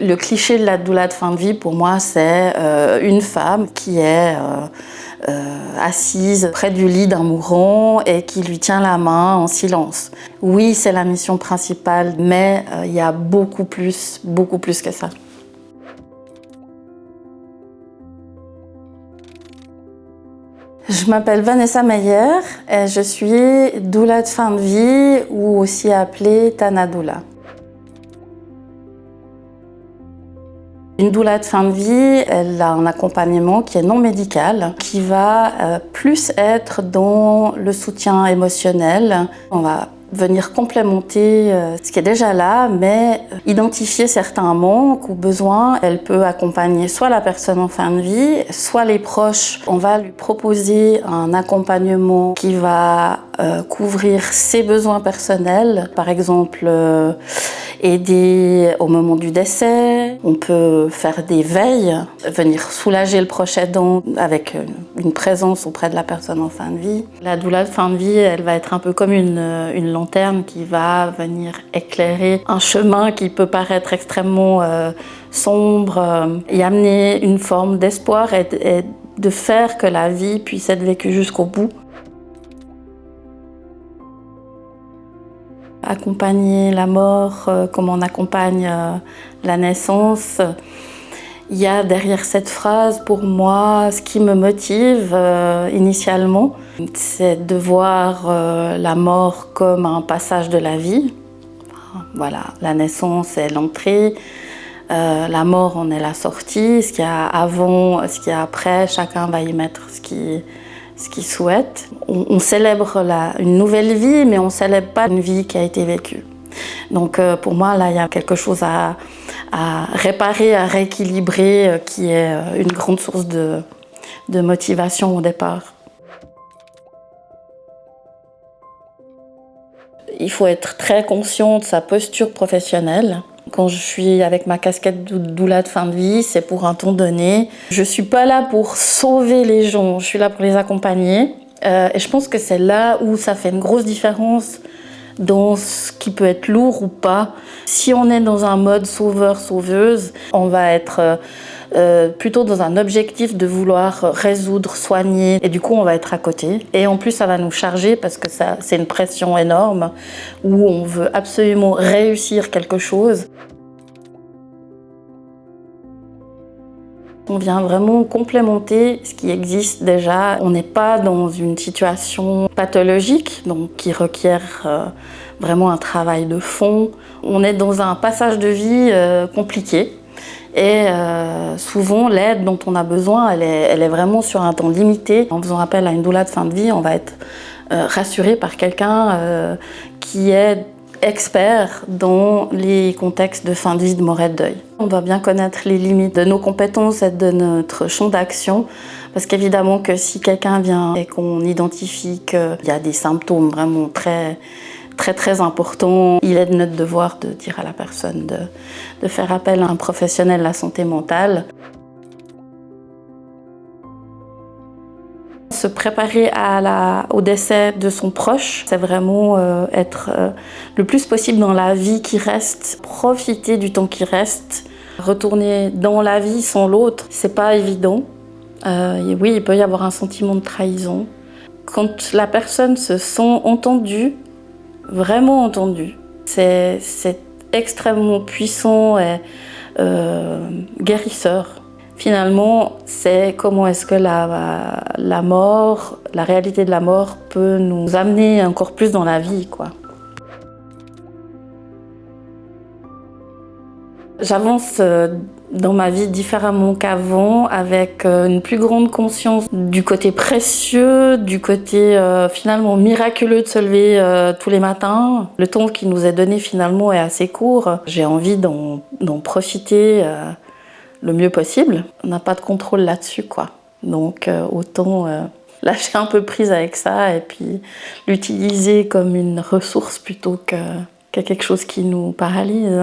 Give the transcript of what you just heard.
Le cliché de la doula de fin de vie, pour moi, c'est une femme qui est assise près du lit d'un mourant et qui lui tient la main en silence. Oui, c'est la mission principale, mais il y a beaucoup plus que ça. Je m'appelle Vanessa Meyer et je suis doula de fin de vie ou aussi appelée Tana Doula. Une doula de fin de vie, elle a un accompagnement qui est non médical, qui va plus être dans le soutien émotionnel. On va venir complémenter ce qui est déjà là, mais identifier certains manques ou besoins. Elle peut accompagner soit la personne en fin de vie, soit les proches. On va lui proposer un accompagnement qui va couvrir ses besoins personnels, par exemple aider au moment du décès. On peut faire des veilles, venir soulager le proche aidant avec une présence auprès de la personne en fin de vie. La doula de fin de vie, elle va être un peu comme une lanterne qui va venir éclairer un chemin qui peut paraître extrêmement sombre et amener une forme d'espoir et de faire que la vie puisse être vécue jusqu'au bout. Accompagner la mort comme on accompagne la naissance. Il y a derrière cette phrase, pour moi, ce qui me motive initialement, c'est de voir la mort comme un passage de la vie. Voilà, la naissance est l'entrée, la mort en est la sortie. Ce qu'il y a avant, ce qu'il y a après, chacun va y mettre ce qu'il souhaite. On célèbre une nouvelle vie, mais on ne célèbre pas une vie qui a été vécue. Donc pour moi, là, il y a quelque chose à réparer, à rééquilibrer, qui est une grande source de motivation au départ. Il faut être très conscient de sa posture professionnelle. Quand je suis avec ma casquette de doula de fin de vie, c'est pour un temps donné. Je ne suis pas là pour sauver les gens, je suis là pour les accompagner. Et je pense que c'est là où ça fait une grosse différence dans ce qui peut être lourd ou pas. Si on est dans un mode sauveur-sauveuse, on va être plutôt dans un objectif de vouloir résoudre, soigner, et du coup on va être à côté. Et en plus ça va nous charger parce que c'est une pression énorme où on veut absolument réussir quelque chose. On vient vraiment complémenter ce qui existe déjà. On n'est pas dans une situation pathologique, donc qui requiert vraiment un travail de fond. On est dans un passage de vie compliqué. Et souvent, l'aide dont on a besoin, elle est vraiment sur un temps limité. En faisant appel à une doula de fin de vie, on va être rassuré par quelqu'un qui est expert dans les contextes de fin de vie, de mort et de deuil. On doit bien connaître les limites de nos compétences et de notre champ d'action, parce qu'évidemment que si quelqu'un vient et qu'on identifie qu'il y a des symptômes vraiment très importants, il est de notre devoir de dire à la personne de faire appel à un professionnel de la santé mentale. Se préparer au décès de son proche, c'est vraiment être le plus possible dans la vie qui reste, profiter du temps qui reste, retourner dans la vie sans l'autre, c'est pas évident. Oui, il peut y avoir un sentiment de trahison. Quand la personne se sent entendue, vraiment entendue, c'est extrêmement puissant et guérisseur. Finalement, c'est comment est-ce que la mort, la réalité de la mort peut nous amener encore plus dans la vie, quoi. J'avance dans ma vie différemment qu'avant, avec une plus grande conscience du côté précieux, du côté finalement miraculeux de se lever tous les matins. Le temps qui nous est donné finalement est assez court. J'ai envie d'en profiter le mieux possible. On n'a pas de contrôle là-dessus, quoi. Donc autant lâcher un peu prise avec ça et puis l'utiliser comme une ressource plutôt que quelque chose qui nous paralyse.